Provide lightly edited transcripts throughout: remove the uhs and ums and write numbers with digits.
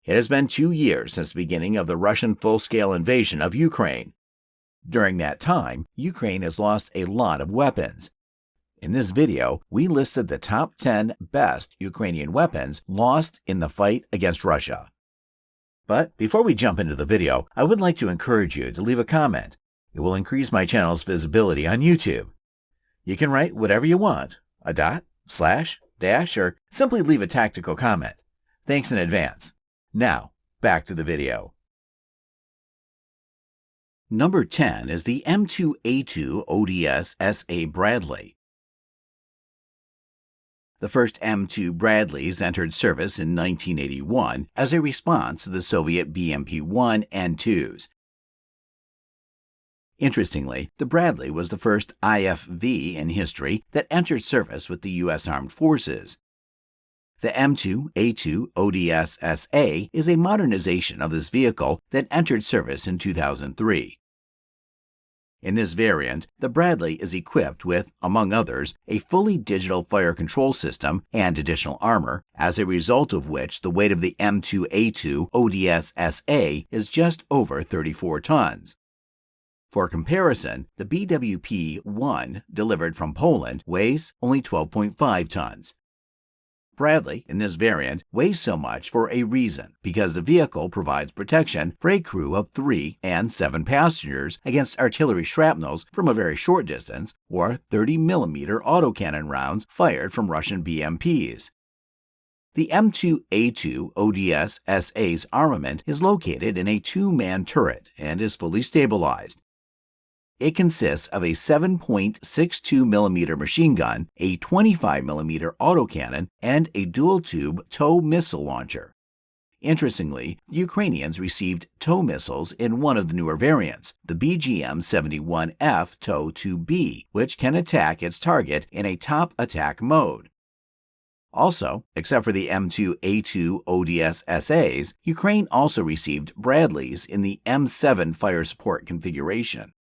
It has been 2 years since the beginning of the Russian full-scale invasion of Ukraine. During that time, Ukraine has lost a lot of weapons. In this video, we listed the top 10 best Ukrainian weapons lost in the fight against Russia. But before we jump into the video, I would like to encourage you to leave a comment. It will increase my channel's visibility on YouTube. You can write whatever you want, a dot, slash, dash, or simply leave a tactical comment. Thanks in advance. Now, back to the video. Number 10 is the M2A2 ODS-SA Bradley. The first M2 Bradleys entered service in 1981 as a response to the Soviet BMP-1 and 2s. Interestingly, the Bradley was the first IFV in history that entered service with the U.S. Armed Forces. The M2A2 ODS-SA is a modernization of this vehicle that entered service in 2003. In this variant, the Bradley is equipped with, among others, a fully digital fire control system and additional armor, as a result of which the weight of the M2A2 ODS-SA is just over 34 tons. For comparison, the BWP-1 delivered from Poland weighs only 12.5 tons. Bradley, in this variant, weighs so much for a reason, because the vehicle provides protection for a crew of 3 and 7 passengers against artillery shrapnels from a very short distance or 30mm autocannon rounds fired from Russian BMPs. The M2A2 ODS-SA's armament is located in a 2-man turret and is fully stabilized. It consists of a 7.62mm machine gun, a 25mm autocannon, and a dual-tube TOW missile launcher. Interestingly, the Ukrainians received TOW missiles in one of the newer variants, the BGM-71F TOW-2B, which can attack its target in a top attack mode. Also, except for the M2A2 ODS-SAs, Ukraine also received Bradleys in the M7 fire support configuration.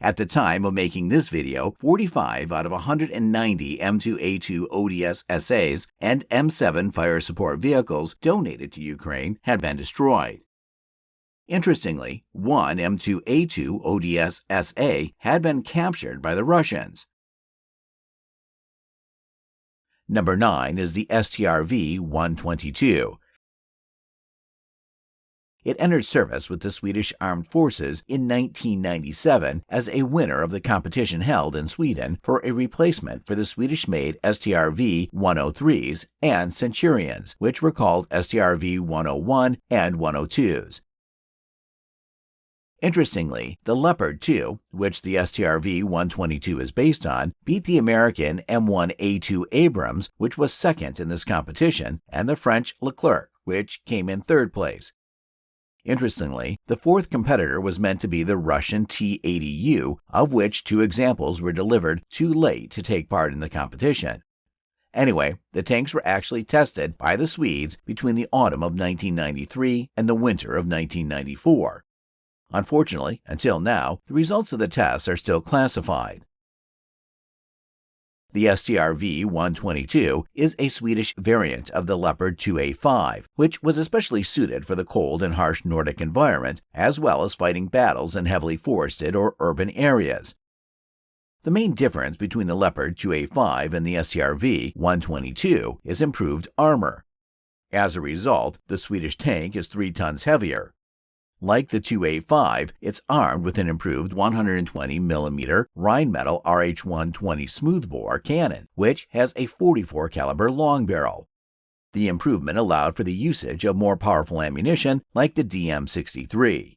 At the time of making this video, 45 out of 190 M2A2 ODS-SAs and M7 fire support vehicles donated to Ukraine had been destroyed. Interestingly, one M2A2 ODS-SA had been captured by the Russians. Number 9 is the Strv-122. It entered service with the Swedish Armed Forces in 1997 as a winner of the competition held in Sweden for a replacement for the Swedish-made Strv-103s and Centurions, which were called Strv-101 and 102s. Interestingly, the Leopard 2, which the Strv-122 is based on, beat the American M1A2 Abrams, which was second in this competition, and the French Leclerc, which came in third place. Interestingly, the fourth competitor was meant to be the Russian T-80U, of which 2 examples were delivered too late to take part in the competition. Anyway, the tanks were actually tested by the Swedes between the autumn of 1993 and the winter of 1994. Unfortunately, until now, the results of the tests are still classified. The Strv-122 is a Swedish variant of the Leopard 2A5, which was especially suited for the cold and harsh Nordic environment, as well as fighting battles in heavily forested or urban areas. The main difference between the Leopard 2A5 and the Strv-122 is improved armor. As a result, the Swedish tank is 3 tons heavier. Like the 2A5, it's armed with an improved 120mm Rheinmetall RH-120 smoothbore cannon, which has a 44 caliber long barrel. The improvement allowed for the usage of more powerful ammunition like the DM-63.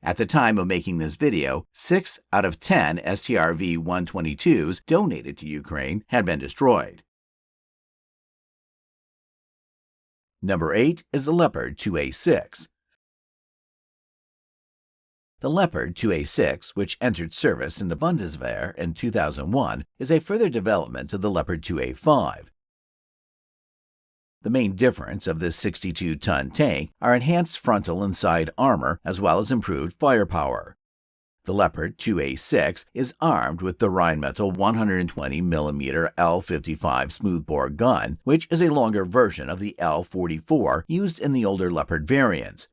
At the time of making this video, 6 out of 10 Strv-122s donated to Ukraine had been destroyed. Number 8 is the Leopard 2A6. The Leopard 2A6, which entered service in the Bundeswehr in 2001, is a further development of the Leopard 2A5. The main difference of this 62-ton tank are enhanced frontal and side armor as well as improved firepower. The Leopard 2A6 is armed with the Rheinmetall 120mm L55 smoothbore gun, which is a longer version of the L44 used in the older Leopard variants.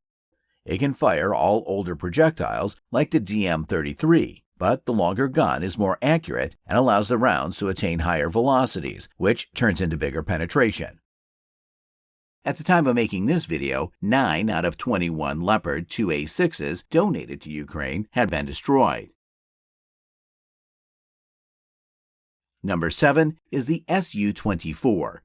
It can fire all older projectiles like the DM-33, but the longer gun is more accurate and allows the rounds to attain higher velocities, which turns into bigger penetration. At the time of making this video, 9 out of 21 Leopard 2A6s donated to Ukraine had been destroyed. Number 7 is the Su-24.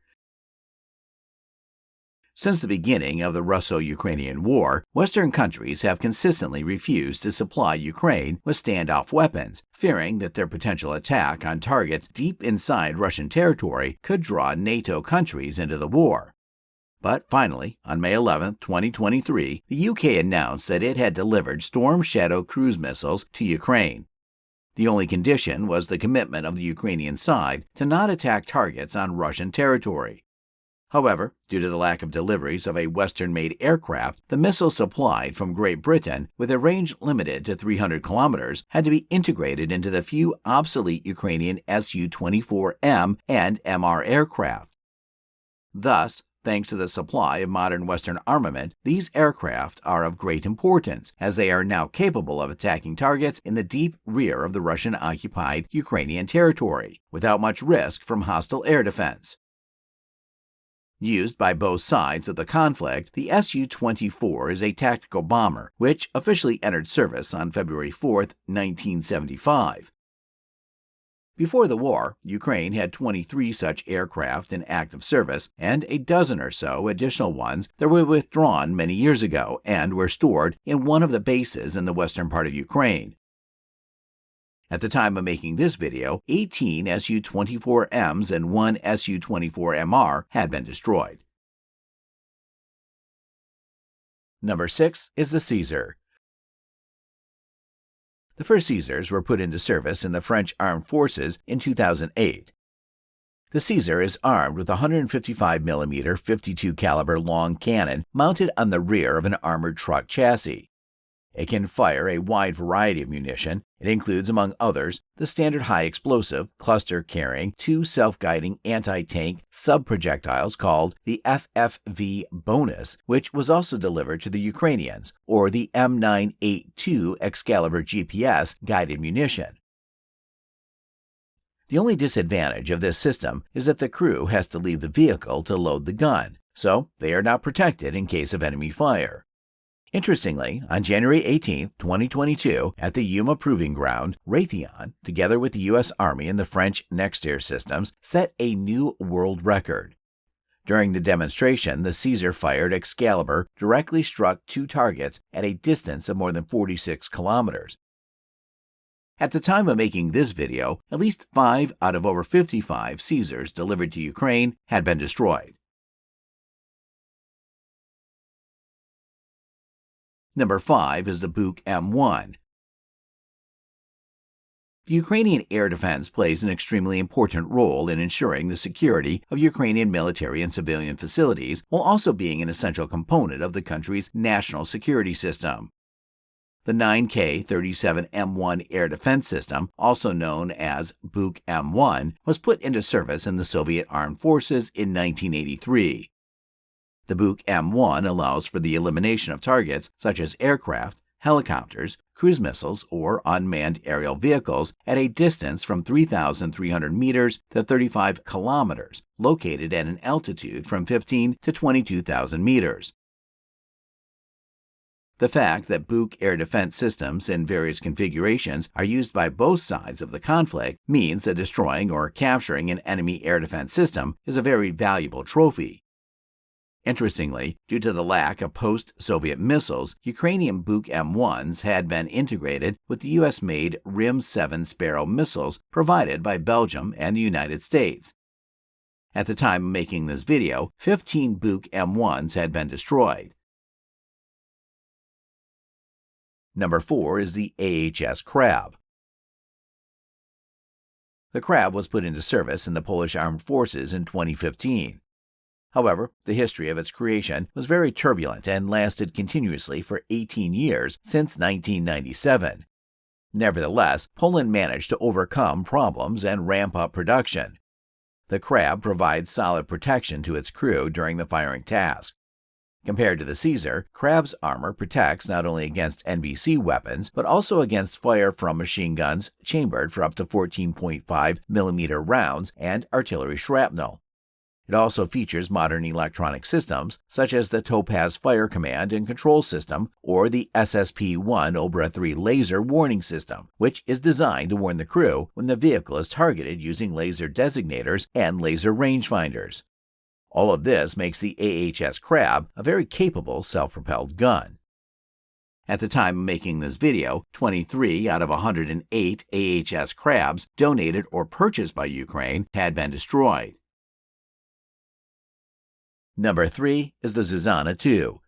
Since the beginning of the Russo-Ukrainian War, Western countries have consistently refused to supply Ukraine with standoff weapons, fearing that their potential attack on targets deep inside Russian territory could draw NATO countries into the war. But finally, on May 11, 2023, the UK announced that it had delivered Storm Shadow cruise missiles to Ukraine. The only condition was the commitment of the Ukrainian side to not attack targets on Russian territory. However, due to the lack of deliveries of a Western-made aircraft, the missiles supplied from Great Britain, with a range limited to 300 kilometers, had to be integrated into the few obsolete Ukrainian Su-24M and MR aircraft. Thus, thanks to the supply of modern Western armament, these aircraft are of great importance, as they are now capable of attacking targets in the deep rear of the Russian-occupied Ukrainian territory, without much risk from hostile air defense. Used by both sides of the conflict, the Su-24 is a tactical bomber, which officially entered service on February 4, 1975. Before the war, Ukraine had 23 such aircraft in active service, and a dozen or so additional ones that were withdrawn many years ago and were stored in one of the bases in the western part of Ukraine. At the time of making this video, 18 Su-24Ms and 1 Su-24MR had been destroyed. Number 6 is the Caesar. The first Caesars were put into service in the French Armed Forces in 2008. The Caesar is armed with a 155mm 52 caliber long cannon mounted on the rear of an armored truck chassis. It can fire a wide variety of munition. It includes, among others, the standard high-explosive, cluster-carrying, 2 self-guiding anti-tank sub-projectiles called the FFV Bonus, which was also delivered to the Ukrainians, or the M982 Excalibur GPS guided munition. The only disadvantage of this system is that the crew has to leave the vehicle to load the gun, so they are not protected in case of enemy fire. Interestingly, on January 18, 2022, at the Yuma Proving Ground, Raytheon, together with the U.S. Army and the French Nexter systems, set a new world record. During the demonstration, the Caesar fired Excalibur directly struck 2 targets at a distance of more than 46 kilometers. At the time of making this video, at least 5 out of over 55 Caesars delivered to Ukraine had been destroyed. Number 5 is the Buk M1. The Ukrainian air defense plays an extremely important role in ensuring the security of Ukrainian military and civilian facilities, while also being an essential component of the country's national security system. The 9K-37M1 air defense system, also known as Buk M1, was put into service in the Soviet Armed Forces in 1983. The Buk M1 allows for the elimination of targets such as aircraft, helicopters, cruise missiles, or unmanned aerial vehicles at a distance from 3,300 meters to 35 kilometers, located at an altitude from 15 to 22,000 meters. The fact that Buk air defense systems in various configurations are used by both sides of the conflict means that destroying or capturing an enemy air defense system is a very valuable trophy. Interestingly, due to the lack of post-Soviet missiles, Ukrainian Buk M1s had been integrated with the U.S.-made RIM-7 Sparrow missiles provided by Belgium and the United States. At the time of making this video, 15 Buk M1s had been destroyed. Number 4 is the AHS Crab. The Crab was put into service in the Polish Armed Forces in 2015. However, the history of its creation was very turbulent and lasted continuously for 18 years since 1997. Nevertheless, Poland managed to overcome problems and ramp up production. The Crab provides solid protection to its crew during the firing task. Compared to the Caesar, Crab's armor protects not only against NBC weapons, but also against fire from machine guns chambered for up to 14.5 mm rounds and artillery shrapnel. It also features modern electronic systems, such as the Topaz Fire Command and Control System or the SSP-1 OBRA 3 laser warning system, which is designed to warn the crew when the vehicle is targeted using laser designators and laser rangefinders. All of this makes the AHS Crab a very capable self-propelled gun. At the time of making this video, 23 out of 108 AHS Crabs donated or purchased by Ukraine had been destroyed. Number 3 is the Zuzana II.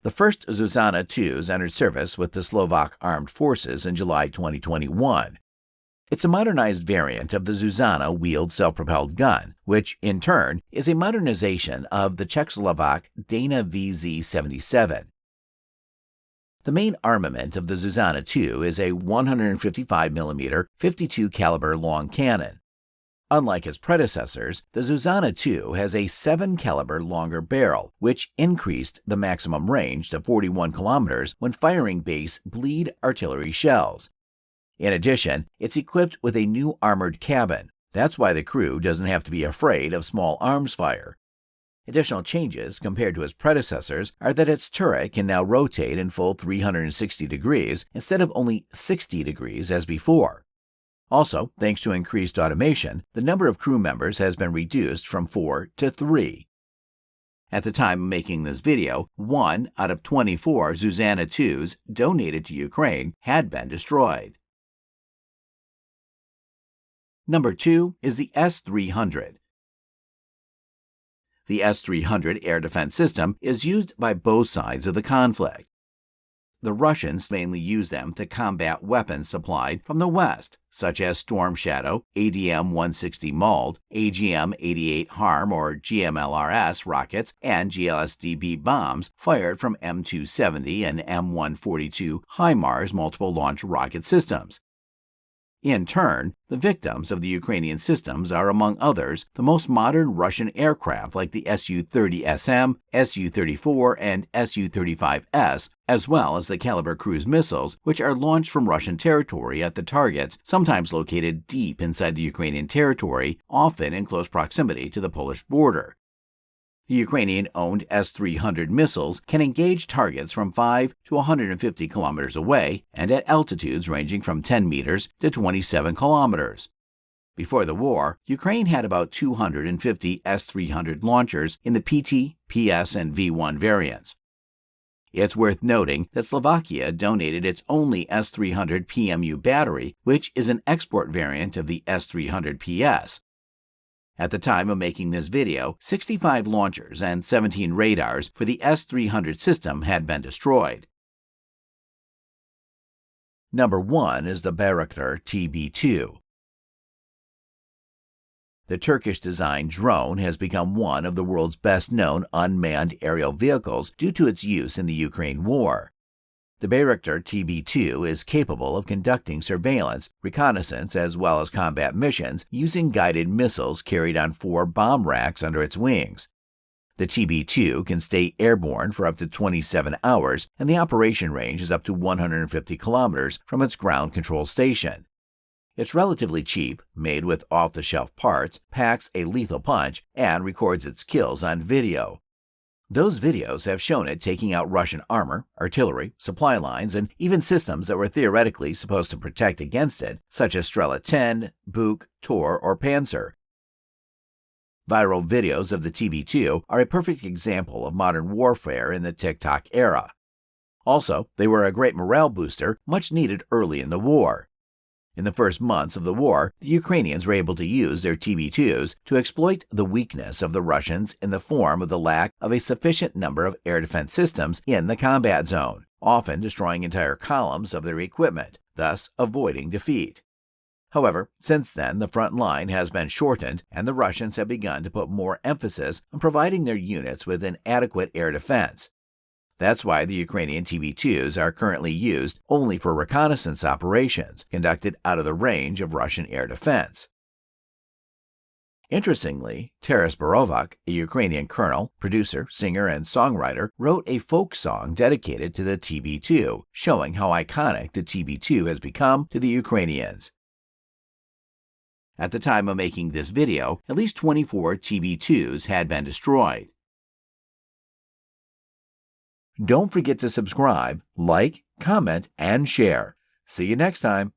The first Zuzana IIs entered service with the Slovak Armed Forces in July 2021. It's a modernized variant of the Zuzana wheeled self-propelled gun, which, in turn, is a modernization of the Czechoslovak Dana VZ-77. The main armament of the Zuzana II is a 155 mm 52 caliber long cannon. Unlike its predecessors, the Zuzana II has a 7 caliber longer barrel, which increased the maximum range to 41 kilometers when firing base bleed artillery shells. In addition, it's equipped with a new armored cabin. That's why the crew doesn't have to be afraid of small arms fire. Additional changes compared to its predecessors are that its turret can now rotate in full 360 degrees instead of only 60 degrees as before. Also, thanks to increased automation, the number of crew members has been reduced from 4 to 3. At the time of making this video, 1 out of 24 Zuzana IIs donated to Ukraine had been destroyed. Number 2 is the S-300. The S-300 air defense system is used by both sides of the conflict. The Russians mainly use them to combat weapons supplied from the West, such as Storm Shadow, ADM-160 MALD, AGM-88 HARM or GMLRS rockets, and GLSDB bombs fired from M270 and M142 HIMARS multiple launch rocket systems. In turn, the victims of the Ukrainian systems are, among others, the most modern Russian aircraft like the Su-30SM, Su-34, and Su-35S, as well as the Caliber cruise missiles, which are launched from Russian territory at the targets, sometimes located deep inside the Ukrainian territory, often in close proximity to the Polish border. The Ukrainian-owned S-300 missiles can engage targets from 5 to 150 kilometers away and at altitudes ranging from 10 meters to 27 kilometers. Before the war, Ukraine had about 250 S-300 launchers in the PT, PS, and V1 variants. It's worth noting that Slovakia donated its only S-300 PMU battery, which is an export variant of the S-300 PS. At the time of making this video, 65 launchers and 17 radars for the S-300 system had been destroyed. Number 1 is the Bayraktar TB2. The Turkish-designed drone has become one of the world's best-known unmanned aerial vehicles due to its use in the Ukraine war. The Bayraktar TB2 is capable of conducting surveillance, reconnaissance, as well as combat missions using guided missiles carried on 4 bomb racks under its wings. The TB2 can stay airborne for up to 27 hours, and the operation range is up to 150 kilometers from its ground control station. It's relatively cheap, made with off-the-shelf parts, packs a lethal punch, and records its kills on video. Those videos have shown it taking out Russian armor, artillery, supply lines, and even systems that were theoretically supposed to protect against it, such as Strela 10, Buk, Tor, or Panzer. Viral videos of the TB2 are a perfect example of modern warfare in the TikTok era. Also, they were a great morale booster, much needed early in the war. In the first months of the war, the Ukrainians were able to use their TB2s to exploit the weakness of the Russians in the form of the lack of a sufficient number of air defense systems in the combat zone, often destroying entire columns of their equipment, thus avoiding defeat. However, since then, the front line has been shortened, and the Russians have begun to put more emphasis on providing their units with an adequate air defense. That's why the Ukrainian TB2s are currently used only for reconnaissance operations conducted out of the range of Russian air defense. Interestingly, Taras Borovak, a Ukrainian colonel, producer, singer, and songwriter, wrote a folk song dedicated to the TB2, showing how iconic the TB2 has become to the Ukrainians. At the time of making this video, at least 24 TB2s had been destroyed. Don't forget to subscribe, like, comment, and share. See you next time.